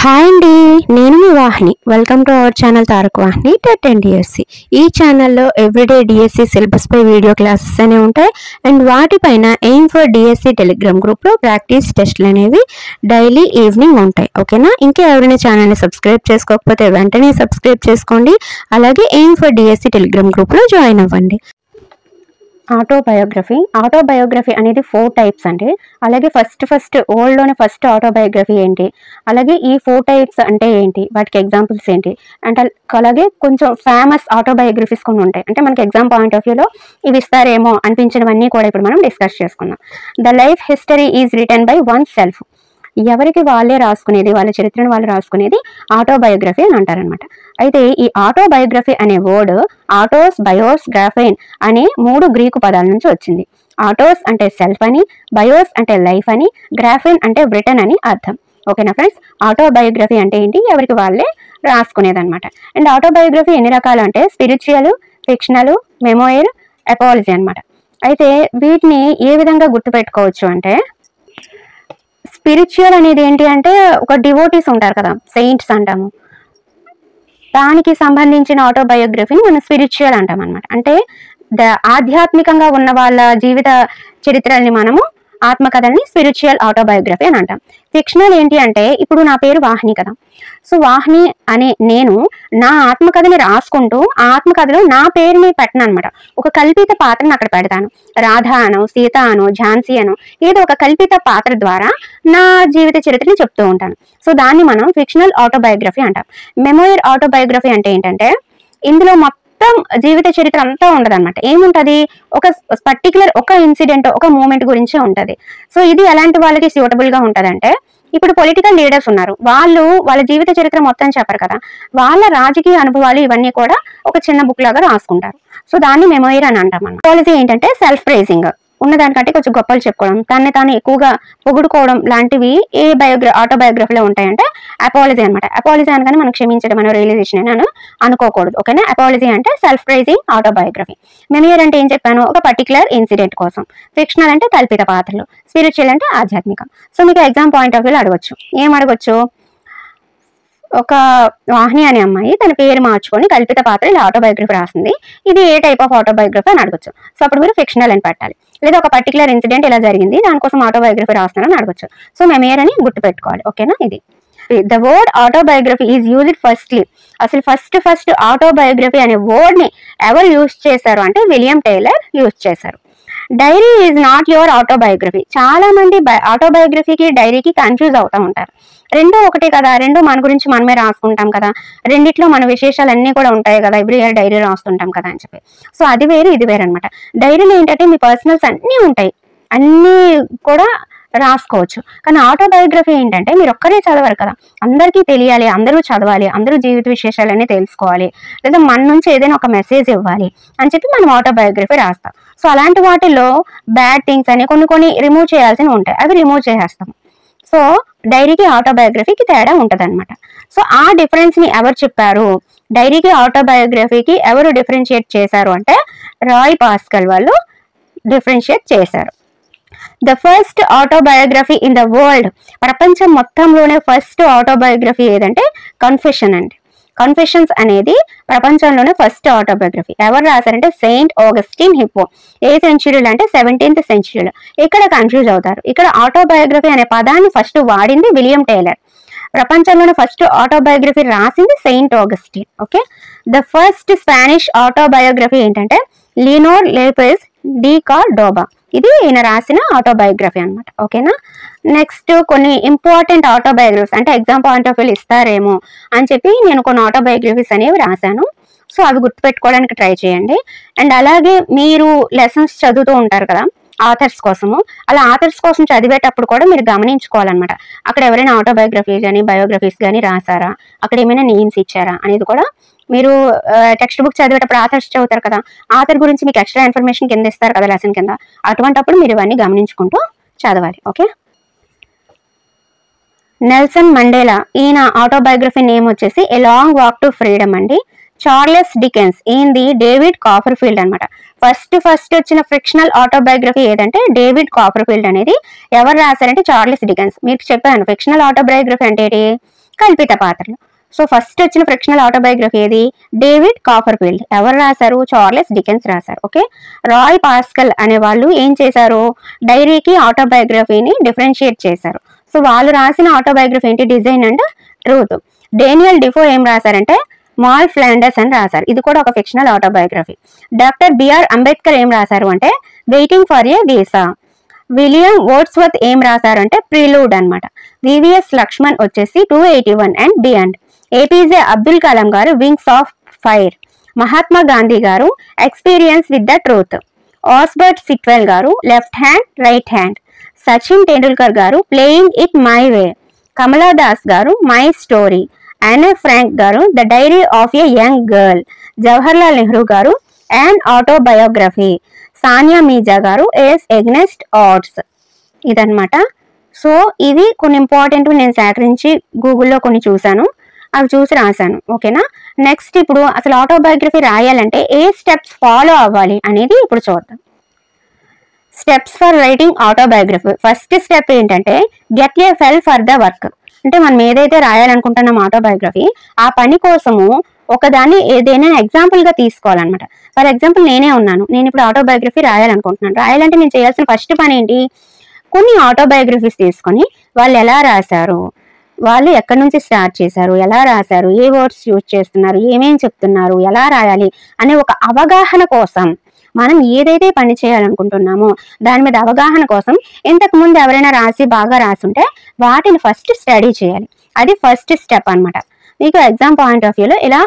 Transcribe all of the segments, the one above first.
Hi అండి, నేను మీ Vahini. Welcome to our channel Tarak Vahini TET and DSC. ఈ ఛానల్లో ఎవ్రీడే డిఎస్సి సిలబస్ పై వీడియో క్లాసెస్ అనేవి ఉంటాయి అండ్ వాటిపైన ఎయిమ్ ఫర్ డిఎస్సి టెలిగ్రామ్ గ్రూప్లో ప్రాక్టీస్ టెస్ట్లు అనేవి డైలీ ఈవినింగ్ ఉంటాయి. ఓకేనా? ఇంకా ఎవరైనా ఛానల్ని సబ్స్క్రైబ్ చేసుకోకపోతే వెంటనే సబ్స్క్రైబ్ చేసుకోండి. అలాగే ఎయిమ్ ఫర్ డిఎస్సి టెలిగ్రామ్ గ్రూప్లో జాయిన్ అవ్వండి. ఆటోబయోగ్రఫీ అనేది 4 టైప్స్ అండి. అలాగే ఫస్ట్ ఓల్డ్లోనే ఫస్ట్ ఆటోబయోగ్రఫీ ఏంటి, అలాగే ఈ 4 టైప్స్ అంటే ఏంటి, వాటికి ఎగ్జాంపుల్స్ ఏంటి అంటే, అలాగే కొంచెం ఫేమస్ ఆటోబయోగ్రఫీస్ కొన్ని ఉంటాయి. అంటే మనకి ఎగ్జామ్ పాయింట్ ఆఫ్ వ్యూలో ఇవి ఇస్తారేమో అనిపించినవన్నీ కూడా ఇప్పుడు మనం డిస్కస్ చేసుకుందాం. The life history is written by one self. ఎవరికి వాళ్ళే రాసుకునేది, వాళ్ళ చరిత్రను వాళ్ళు రాసుకునేది ఆటోబయోగ్రఫీ అని అంటారనమాట. అయితే ఈ ఆటోబయోగ్రఫీ అనే వర్డ్ ఆటోస్, బయోస్, గ్రాఫైన్ అనే 3 గ్రీకు పదాల నుంచి వచ్చింది. ఆటోస్ అంటే సెల్ఫ్ అని, బయోస్ అంటే లైఫ్ అని, గ్రాఫైన్ అంటే రిటన్ అని అర్థం. ఓకేనా ఫ్రెండ్స్? ఆటోబయోగ్రఫీ అంటే ఏంటి? ఎవరికి వాళ్ళే రాసుకునేది అనమాట. అండ్ ఆటోబయోగ్రఫీ ఎన్ని రకాలు అంటే స్పిరిచువల్, ఫిక్షనల్, మెమోయిర్, అపాలజీ అనమాట. అయితే వీటిని ఏ విధంగా గుర్తుపెట్టుకోవచ్చు అంటే, స్పిరిచువల్ అనేది ఏంటి అంటే ఒక డివోటీస్ ఉంటారు కదా, సెయింట్స్ అంటాము, దానికి సంబంధించిన ఆటోబయోగ్రఫీని మనం స్పిరిచువల్ అంటాం అనమాట. అంటే ఆధ్యాత్మికంగా ఉన్న వాళ్ళ జీవిత చరిత్రల్ని మనము ఆత్మకథల్ని స్పిరిచువల్ ఆటోబయోగ్రఫీ అని అంటాం. ఫిక్షనల్ ఏంటి అంటే, ఇప్పుడు నా పేరు వాహిని కదా, సో వాహిని అనే నేను నా ఆత్మకథని రాసుకుంటూ ఆ ఆత్మకథలో నా పేరుని పెట్టను అనమాట. ఒక కల్పిత పాత్రను అక్కడ పెడతాను. రాధ అను, సీత అను, ఝాన్సీ అను, ఏదో ఒక కల్పిత పాత్ర ద్వారా నా జీవిత చరిత్రని చెప్తూ ఉంటాను. సో దాన్ని మనం ఫిక్షనల్ ఆటోబయోగ్రఫీ అంటాం. మెమోయిర్ ఆటోబయోగ్రఫీ అంటే ఏంటంటే, ఇందులో మొత్తం జీవిత చరిత్ర అంతా ఉండదు అనమాట. ఏముంటది, ఒక పర్టికులర్ ఒక ఇన్సిడెంట్, ఒక మూమెంట్ గురించే ఉంటది. సో ఇది ఎలాంటి వాళ్ళకి సూటబుల్ గా ఉంటదంటే, ఇప్పుడు పొలిటికల్ లీడర్స్ ఉన్నారు, వాళ్ళ జీవిత చరిత్ర మొత్తం చెప్పరు కదా, వాళ్ళ రాజకీయ అనుభవాలు ఇవన్నీ కూడా ఒక చిన్న బుక్ లాగా రాసుకుంటారు. సో దాన్ని మెమోయిర్ అని అంటాం అన్నమాట. పాలసీ ఏంటంటే సెల్ఫ్ ప్రైజింగ్, ఉన్నదానికంటే కొంచెం గొప్పలు చెప్పుకోవడం, తన్ని తాను ఎక్కువగా పొగుడుకోవడం లాంటివి ఏ ఆటోబయోగ్రఫీలో ఉంటాయంటే అపాలజీ అనమాట. అపాలజీ అనగానే మనం క్షమించడం అనే రియలైజేషన్ అని అనుకోకూడదు. ఓకేనా? అపాలజీ అంటే సెల్ఫ్ ప్రైజింగ్ ఆటోబయోగ్రఫీ. మెమోయిర్ అంటే ఏం చెప్పాను, ఒక పర్టికులర్ ఇన్సిడెంట్ కోసం. ఫిక్షనల్ అంటే కల్పిత పాత్రలు. స్పిరిచువల్ అంటే ఆధ్యాత్మికం. సో మీకు ఎగ్జామ్ పాయింట్ ఆఫ్ వ్యూలో అడగొచ్చు, ఏం అడగొచ్చు, ఒక వాహిని అనే అమ్మాయి తన పేరు మార్చుకొని కల్పిత పాత్ర ఇలా ఆటోబయోగ్రఫీ రాసింది, ఇది ఏ టైప్ ఆఫ్ ఆటోబయోగ్రఫీ అని అడగొచ్చు. సో అప్పుడు మీరు ఫిక్షనల్ అని పెట్టాలి. లేదా ఒక పర్టికులర్ ఇన్సిడెంట్ ఇలా జరిగింది, దానికోసం ఆటోబయోగ్రఫీ రాస్తున్నారని అడగొచ్చు. సో మెమోయిర్ అని గుర్తుపెట్టుకోవాలి. ఓకేనా? ఇది the word autobiography is used firstly. అసలు ఫస్ట్ ఆటోబయోగ్రఫీ అనే వర్డ్ ని ఎవరు యూజ్ చేశారు అంటే విలియం టైలర్ యూజ్ చేశారు. Diary is not your autobiography. చాలా మంది ఆటోబయోగ్రఫీకి డైరీకి కన్ఫ్యూజ్ అవుతూ ఉంటారు. రెండు ఒకటే కదా, రెండు మన గురించి మనమే రాసుకుంటాం కదా, రెండిట్లో మన విశేషాలు అన్నీ కూడా ఉంటాయి కదా, ఎవ్రీ ఇయర్ డైరీ రాస్తుంటాం కదా అని చెప్పి. సో అది వేరు ఇది వేరు అనమాట. డైరీలో ఏంటంటే మీ పర్సనల్స్ అన్నీ ఉంటాయి, అన్నీ కూడా రాసుకోవచ్చు. కానీ ఆటోబయోగ్రఫీ ఏంటంటే మీరు ఒక్కరే చదవరు కదా, అందరికీ తెలియాలి, అందరూ చదవాలి, అందరూ జీవిత విశేషాలన్నీ తెలుసుకోవాలి, లేదా మన నుంచి ఏదైనా ఒక మెసేజ్ ఇవ్వాలి అని చెప్పి మనం ఆటోబయోగ్రఫీ రాస్తాం. సో అలాంటి వాటిల్లో బ్యాడ్ థింగ్స్ అని కొన్ని రిమూవ్ చేయాల్సినవి ఉంటాయి, అవి రిమూవ్ చేసేస్తాం. సో డైరీకి ఆటోబయోగ్రఫీకి తేడా ఉంటుంది అనమాట. సో ఆ డిఫరెన్స్ ని ఎవరు చెప్పారు, డైరీకి ఆటోబయోగ్రఫీకి ఎవరు డిఫరెన్షియేట్ చేశారు అంటే రాయ్ పాస్కల్ వాళ్ళు డిఫరెన్షియేట్ చేశారు. The first autobiography in the world, ప్రపంచం మొత్తంలోనే ఫస్ట్ ఆటోబయోగ్రఫీ ఏదంటే కన్ఫెషన్ అండి. కన్ఫెషన్స్ అనేది ప్రపంచంలోనే ఫస్ట్ ఆటోబయోగ్రఫీ. ఎవరు రాశారంటే సెయింట్ ఆగస్టిన్ హిప్పో. ఏ సెంచురీలో అంటే 17th సెంచురీలో. ఇక్కడ కన్ఫ్యూజ్ అవుతారు. ఇక్కడ ఆటోబయోగ్రఫీ అనే పదాన్ని ఫస్ట్ వాడింది విలియం టైలర్. ప్రపంచంలోనే ఫస్ట్ ఆటోబయోగ్రఫీ రాసింది Saint Augustine. Okay. The first Spanish autobiography ఏంటంటే లినోర్ లేపెజ్ డి కార్డోబా. ఇది ఈయన రాసిన ఆటోబయోగ్రఫీ అనమాట. ఓకేనా? నెక్స్ట్ కొన్ని ఇంపార్టెంట్ ఆటోబయోగ్రఫీస్, అంటే ఎగ్జామ్ పాయింట్ ఆఫ్ వ్యూ ఇస్తారేమో అని చెప్పి నేను కొన్ని ఆటోబయోగ్రఫీస్ అనేవి రాశాను. సో అవి గుర్తుపెట్టుకోవడానికి ట్రై చేయండి. అండ్ అలాగే మీరు లెసన్స్ చదువుతూ ఉంటారు కదా ఆథర్స్ కోసము, అలా ఆథర్స్ కోసం చదివేటప్పుడు కూడా మీరు గమనించుకోవాలన్నమాట. అక్కడ ఎవరైనా ఆటోబయోగ్రఫీస్ కానీ బయోగ్రఫీస్ కానీ రాసారా, అక్కడ ఏమైనా నేమ్స్ ఇచ్చారా అనేది కూడా మీరు టెక్స్ట్ బుక్ చదివేటప్పుడు ఆథర్స్ చదువుతారు కదా, ఆథర్ గురించి మీకు ఎక్స్ట్రా ఇన్ఫర్మేషన్ కింద ఇస్తారు కదా లెసన్ కింద, అటువంటిప్పుడు మీరు ఇవన్నీ గమనించుకుంటూ చదవాలి. ఓకే. నెల్సన్ మండేలా, ఈయన ఆటోబయోగ్రఫీ నేమ్ వచ్చేసి a long walk to freedom అండి. చార్లెస్ డికెన్స్, ఈయనది డేవిడ్ కాపర్ఫీల్డ్ అనమాట. ఫస్ట్ వచ్చిన ఫిక్షనల్ ఆటోబయోగ్రఫీ ఏదంటే డేవిడ్ కాపర్ఫీల్డ్ అనేది. ఎవరు రాశారంటే చార్లెస్ డికెన్స్. మీకు చెప్పాను ఫిక్షనల్ ఆటోబయోగ్రఫీ అంటే ఏంటి, కల్పిత పాత్రలు. సో ఫస్ట్ వచ్చిన ఫ్రిక్షనల్ ఆటోబయోగ్రఫీ ఏది? David Copperfield. ఎవరు రాశారు? చార్లెస్ డికెన్స్ రాశారు. ఓకే, రాయ్ పాస్కల్ అనే వాళ్ళు ఏం చేశారు? డైరీకి ఆటోబయోగ్రఫీని డిఫరెన్షియేట్ చేశారు. సో వాళ్ళు రాసిన ఆటోబయోగ్రఫీ ఏంటి? Design and truth. Daniel Defoe ఏం రాశారంటే మాల్ ఫ్లాండర్స్ అని రాశారు. ఇది కూడా ఒక fictional autobiography. Doctor BR Ambedkar ఏం రాశారు అంటే waiting for a visa. William Wordsworth ఏం రాశారంటే ప్రిలూడ్ అనమాట. వివిఎస్ లక్ష్మణ్ వచ్చేసి 281 and beyond. APJ Abdul Kalam గారు wings of fire. Mahatma Gandhi గారు experience with the truth. Osbert Sitwell గారు left hand right hand. Sachin Tendulkar గారు ప్లేయింగ్ ఇట్ మై వే. కమలా దాస్ గారు మై స్టోరీ. యానే ఫ్రాంక్ గారు the diary of a young girl. Jawaharlal Nehru గారు అండ్ ఆటోబయోగ్రఫీ. సానియా మీర్జా గారు yes against odds. ఇదనమాట. So ఇవి కొన్ని ఇంపార్టెంట్ నేను సేకరించి గూగుల్లో కొన్ని చూశాను, అవి చూసి రాశాను. ఓకేనా. నెక్స్ట్ ఇప్పుడు అసలు ఆటోబయోగ్రఫీ రాయాలంటే ఏ స్టెప్స్ ఫాలో అవ్వాలి అనేది ఇప్పుడు చూద్దాం. Steps for writing autobiography. First step ఏంటంటే get a feel for the work. అంటే మనం ఏదైతే రాయాలనుకుంటున్నాం ఆటోబయోగ్రఫీ, ఆ పని కోసము ఒకదాన్ని ఏదైనా ఎగ్జాంపుల్ గా తీసుకోవాలన్నమాట. ఫర్ ఎగ్జాంపుల్ నేనే ఉన్నాను, నేను ఇప్పుడు ఆటోబయోగ్రఫీ రాయాలనుకుంటున్నాను. రాయాలంటే నేను చేయాల్సిన ఫస్ట్ పని ఏంటి? కొన్ని ఆటోబయోగ్రఫీస్ తీసుకొని వాళ్ళు ఎలా రాశారు, వాళ్ళు ఎక్కడి నుంచి స్టార్ట్ చేశారు, ఎలా రాశారు, ఏ వర్డ్స్ యూజ్ చేస్తున్నారు, ఏమేం చెప్తున్నారు, ఎలా రాయాలి అనే ఒక అవగాహన కోసం, మనం ఏదైతే పని చేయాలనుకుంటున్నామో దాని మీద అవగాహన కోసం ఇంతకు ముందు ఎవరైనా బాగా రాసుంటే వాటిని ఫస్ట్ స్టడీ చేయాలి. అది ఫస్ట్ స్టెప్ అనమాట. మీకు ఎగ్జామ్ పాయింట్ ఆఫ్ వ్యూలో ఇలా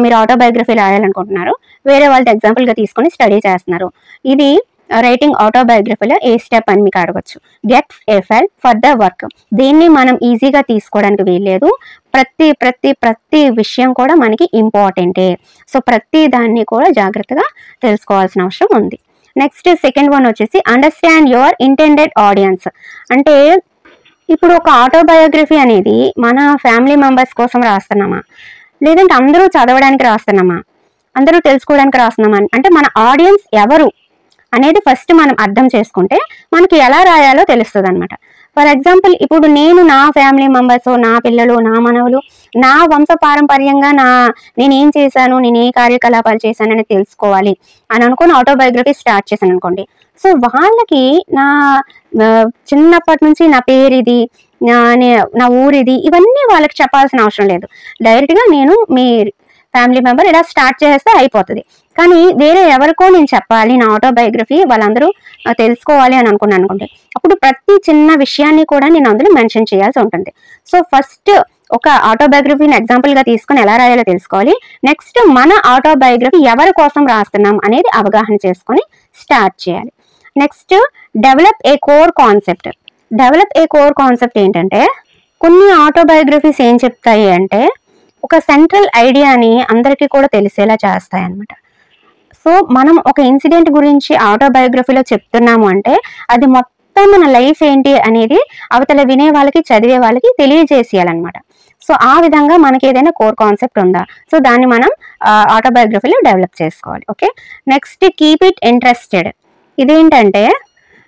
మీరు ఆటోబయోగ్రఫీ రాయాలనుకుంటున్నారు, వేరే వాళ్ళతో ఎగ్జాంపుల్గా తీసుకొని స్టడీ చేస్తున్నారు. ఇది రైటింగ్ ఆటోబయోగ్రఫీలో ఏ స్టెప్ అని మీకు అడగచ్చు. Get a feel for the work. దీన్ని మనం ఈజీగా తీసుకోవడానికి వీల్లేదు. ప్రతి విషయం కూడా మనకి ఇంపార్టెంటే. సో ప్రతి దాన్ని కూడా జాగ్రత్తగా తెలుసుకోవాల్సిన అవసరం ఉంది. నెక్స్ట్ సెకండ్ వన్ వచ్చేసి అండర్స్టాండ్ యువర్ ఇంటెండెడ్ ఆడియన్స్. అంటే ఇప్పుడు ఒక ఆటోబయోగ్రఫీ అనేది మన ఫ్యామిలీ మెంబర్స్ కోసం రాస్తున్నామా, లేదంటే అందరూ చదవడానికి రాస్తున్నామా, అందరూ తెలుసుకోవడానికి రాస్తున్నామా అంటే మన ఆడియన్స్ ఎవరు అనేది ఫస్ట్ మనం అర్థం చేసుకుంటే మనకి ఎలా రాయాలో తెలుస్తుంది అనమాట. ఫర్ ఎగ్జాంపుల్ ఇప్పుడు నేను నా ఫ్యామిలీ మెంబర్స్, నా పిల్లలు, నా మనవలు, నా వంశ పారంపర్యంగా నేను ఏం చేశాను, నేను ఏ కార్యకలాపాలు చేశాను అనేది తెలుసుకోవాలి అని అనుకుని ఆటోబయోగ్రఫీ స్టార్ట్ చేశాను అనుకోండి. సో వాళ్ళకి నా చిన్నప్పటి నుంచి నా పేరు ఇది, నా ఊరిది, ఇవన్నీ వాళ్ళకి చెప్పాల్సిన అవసరం లేదు. డైరెక్ట్గా నేను మీ ఫ్యామిలీ మెంబర్ ఇలా స్టార్ట్ చేస్తే అయిపోతుంది. కానీ వేరే ఎవరికో నేను చెప్పాలి నా ఆటోబయోగ్రఫీ, వాళ్ళందరూ తెలుసుకోవాలి అని అనుకోండి, అప్పుడు ప్రతి చిన్న విషయాన్ని కూడా నేను అందులో మెన్షన్ చేయాల్సి ఉంటుంది. సో ఫస్ట్ ఒక ఆటోబయోగ్రఫీని ఎగ్జాంపుల్గా తీసుకొని ఎలా రాయాలో తెలుసుకోవాలి. నెక్స్ట్ మన ఆటోబయోగ్రఫీ ఎవరి కోసం రాస్తున్నాం అనేది అవగాహన చేసుకొని స్టార్ట్ చేయాలి. Next develop a core concept. Develop a core concept ఏంటంటే కొన్ని ఆటోబయోగ్రఫీస్ ఏం చెప్తాయి అంటే ఒక సెంట్రల్ ఐడియాని అందరికీ కూడా తెలిసేలా చేస్తాయి అన్నమాట. సో మనం ఒక ఇన్సిడెంట్ గురించి ఆటోబయోగ్రఫీలో చెప్తున్నాము అంటే అది మొత్తం మన లైఫ్ ఏంటి అనేది అవతల వినే వాళ్ళకి, చదివే వాళ్ళకి తెలియజేసేయాలన్నమాట. సో ఆ విధంగా మనకి ఏదైనా కోర్ కాన్సెప్ట్ ఉందా, సో దాన్ని మనం ఆటోబయోగ్రఫీలో డెవలప్ చేసుకోవాలి. Okay. Next keep it interested. ఇదేంటంటే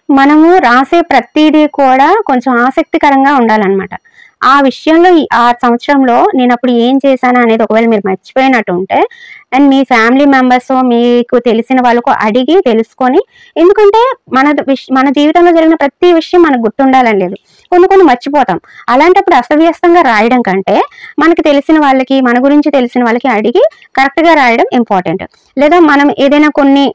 మనము రాసే ప్రతిదీ కూడా కొంచెం ఆసక్తికరంగా ఉండాలన్నమాట. ఆ విషయంలో ఆ సంవత్సరంలో నేను అప్పుడు ఏం చేశాను అనేది ఒకవేళ మీరు మర్చిపోయినట్టు ఉంటే అండ్ మీ ఫ్యామిలీ మెంబర్స్, మీకు తెలిసిన వాళ్ళకు అడిగి తెలుసుకొని, ఎందుకంటే మన జీవితంలో జరిగిన ప్రతి విషయం మనకు గుర్తుండాలని లేదు, కొన్ని మర్చిపోతాం. అలాంటప్పుడు అస్తవ్యస్తంగా రాయడం కంటే మనకి తెలిసిన వాళ్ళకి, మన గురించి తెలిసిన వాళ్ళకి అడిగి కరెక్ట్గా రాయడం ఇంపార్టెంట్. లేదా మనం ఏదైనా కొన్ని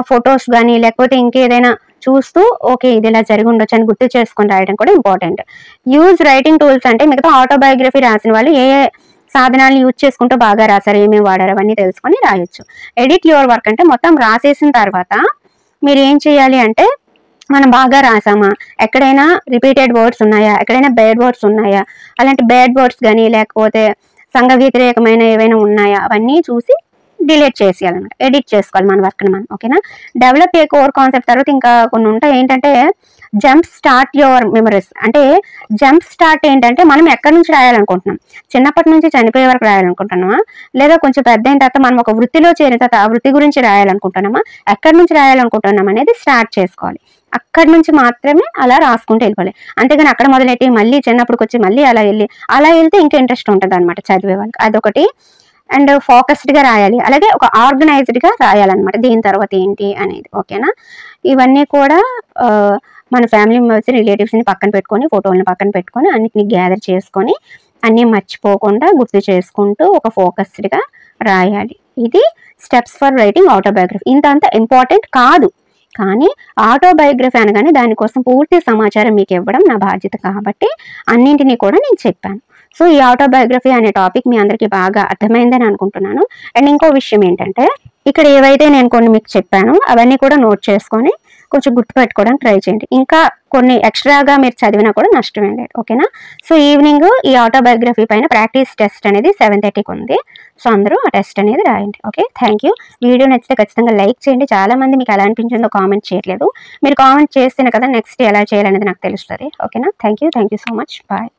ఫొటోస్ కానీ లేకపోతే ఇంకేదైనా చూస్తూ ఓకే ఇది ఇలా జరిగి ఉండొచ్చు అని గుర్తు చేసుకొని రాయడం కూడా ఇంపార్టెంట్. యూజ్ రైటింగ్ టూల్స్ అంటే మిగతా ఆటోబయోగ్రఫీ రాసిన వాళ్ళు ఏ సాధనాలు యూజ్ చేసుకుంటూ బాగా రాశారు, ఏమేమి వాడారు అవన్నీ తెలుసుకొని రాయొచ్చు. ఎడిట్ యువర్ వర్క్ అంటే మొత్తం రాసేసిన తర్వాత మీరు ఏం చేయాలి అంటే మనం బాగా రాసామా, ఎక్కడైనా రిపీటెడ్ వర్డ్స్ ఉన్నాయా, ఎక్కడైనా బ్యాడ్ వర్డ్స్ ఉన్నాయా, అలాంటి బ్యాడ్ వర్డ్స్ కానీ లేకపోతే సంఘ వ్యతిరేకమైన ఏవైనా ఉన్నాయా అవన్నీ చూసి డిలీట్ చేసేయాలన్నమాట, ఎడిట్ చేసుకోవాలి మన వర్క్ని మనం. ఓకేనా. డెవలప్ ఏ కోర్ కాన్సెప్ట్ తర్వాత ఇంకా కొన్ని ఉంటాయి. ఏంటంటే జంప్ స్టార్ట్ యువర్ మెమరీస్. అంటే జంప్ స్టార్ట్ ఏంటంటే మనం ఎక్కడి నుంచి రాయాలనుకుంటున్నాం, చిన్నప్పటి నుంచి చనిపోయే వరకు రాయాలనుకుంటున్నామా, లేదా కొంచెం పెద్ద అయిన తర్వాత మనం ఒక వృత్తిలో చేరిన తర్వాత ఆ వృత్తి గురించి రాయాలనుకుంటున్నామా, ఎక్కడి నుంచి రాయాలనుకుంటున్నాం అనేది స్టార్ట్ చేసుకోవాలి. అక్కడి నుంచి మాత్రమే అలా రాసుకుంటూ వెళ్ళిపోవాలి. అంతేగాని అక్కడ మొదలెట్టి మళ్ళీ చిన్నప్పటికి వచ్చి మళ్ళీ అలా వెళ్తే ఇంకా ఇంట్రెస్ట్ ఉంటుంది అనమాట చదివే వాళ్ళకి. అదొకటి. అండ్ ఫోకస్డ్గా రాయాలి, అలాగే ఒక ఆర్గనైజ్డ్గా రాయాలన్నమాట దీని తర్వాత ఏంటి అనేది. ఓకేనా? ఇవన్నీ కూడా మన ఫ్యామిలీ మెంబర్స్, రిలేటివ్స్ని పక్కన పెట్టుకొని, ఫోటోలను పక్కన పెట్టుకొని అన్నిటిని గ్యాదర్ చేసుకొని అన్నీ మర్చిపోకుండా గుర్తు చేసుకుంటూ ఒక ఫోకస్డ్గా రాయాలి. ఇది స్టెప్స్ ఫర్ రైటింగ్ ఆటోబయోగ్రఫీ. ఇంత ఇంపార్టెంట్ కాదు, కానీ ఆటోబయోగ్రఫీ అనగానే దానికోసం పూర్తి సమాచారం మీకు ఇవ్వడం నా బాధ్యత కాబట్టి అన్నింటినీ కూడా నేను చెప్పాను. సో ఈ ఆటోబయోగ్రఫీ అనే టాపిక్ మీ అందరికీ బాగా అర్థమైందని అనుకుంటున్నాను. అండ్ ఇంకో విషయం ఏంటంటే, ఇక్కడ ఏవైతే నేను కొన్ని మీకు చెప్పానో అవన్నీ కూడా నోట్ చేసుకొని కొంచెం గుర్తుపెట్టుకోవడానికి ట్రై చేయండి. ఇంకా కొన్ని ఎక్స్ట్రాగా మీరు చదివినా కూడా నష్టమే లేదు. ఓకేనా? సో ఈవినింగ్ ఈ ఆటోబయోగ్రఫీ పైన ప్రాక్టీస్ టెస్ట్ అనేది 7:30కి ఉంది. సో అందరూ ఆ టెస్ట్ అనేది రాయండి. Okay, thank you. వీడియో నచ్చితే ఖచ్చితంగా లైక్ చేయండి. చాలామంది మీకు ఎలా అనిపించిందో కామెంట్ చేయట్లేదు. మీరు కామెంట్ చేస్తేనే కదా నెక్స్ట్ ఎలా చేయాలనేది నాకు తెలుస్తుంది. ఓకేనా? Thank you so much. Bye.